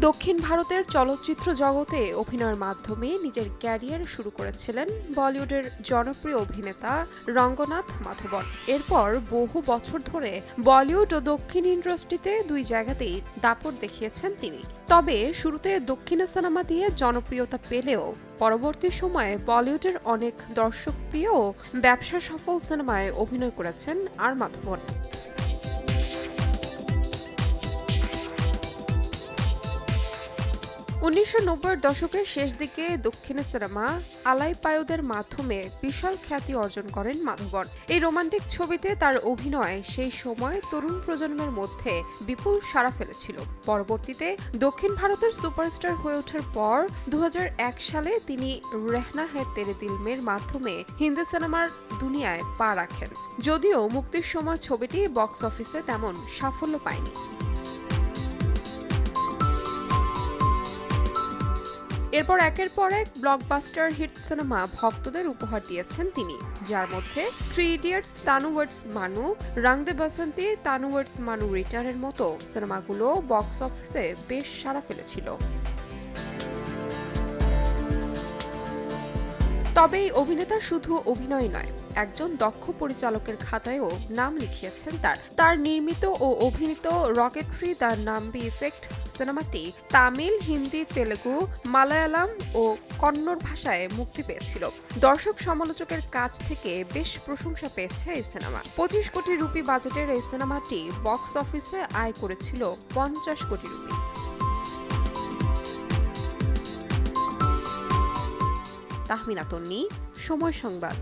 দক্ষিণ ভারতের চলচ্চিত্র জগতে অভিনয়ের মাধ্যমে নিজের ক্যারিয়ার শুরু করেছিলেন বলিউডের জনপ্রিয় অভিনেতা রঙ্গনাথ মাধবন। এরপর বহু বছর ধরে বলিউড ও দক্ষিণ ইন্ডাস্ট্রিতে দুই জায়গাতেই দাপট দেখিয়েছেন তিনি। তবে শুরুতে দক্ষিণা সিনেমা দিয়ে জনপ্রিয়তা পেলেও পরবর্তী সময়ে বলিউডের অনেক দর্শকপ্রিয় ও ব্যবসা সফল সিনেমায় অভিনয় করেছেন আর মাধবন। 1990-এর দশকের শেষ দিকে দক্ষিণী সিনেমা আলাইপায়ুদের মাধ্যমে বিশাল খ্যাতি অর্জন করেন মাধবন। এই রোমান্টিক ছবিতে তার অভিনয় সেই সময় তরুণ প্রজন্মের মধ্যে বিপুল সাড়া ফেলেছিল। পরবর্তীতে দক্ষিণ ভারতের সুপারস্টার হয়ে ওঠার পর 2001 সালে তিনি রেহনা হ্যায় তেরে দিল মের মাধ্যমে হিন্দি সিনেমার দুনিয়ায় পা রাখেন, যদিও মুক্তির সময় ছবিটি বক্স অফিসে তেমন সাফল্য পায়নি। এরপর একের পর এক ব্লকবাস্টার হিট সিনেমা ভক্তদের উপহার দিয়েছেন তিনি, যার মধ্যে 3 ইডিয়টস, তানুওয়ার্ডস মানু, রং দে বসন্তি, তানুওয়ার্ডস মানু রিটার্নের মতো সিনেমাগুলো বক্স অফিসে বেশ সাড়া ফেলেছিল। তবে এই অভিনেতা শুধু অভিনয় নয়, একজন দক্ষ পরিচালকের খাতায়ও নাম লিখিয়েছেন তার নির্মিত ও অভিনীত রকেট্রি দ্য নাম্বি ইফেক্ট সিনেমাটি তামিল, হিন্দি, তেলেগু, মালায়ালাম ও কন্নড় ভাষায় মুক্তি পেয়েছিল। দর্শক সমালোচকের কাছ থেকে বেশ প্রশংসা পেয়েছে এই সিনেমা। 25 কোটি রুপি বাজেটের এই সিনেমাটি বক্স অফিসে আয় করেছিল 50 কোটি রুপি। তাহমিনা তন্নি, সময় সংবাদ।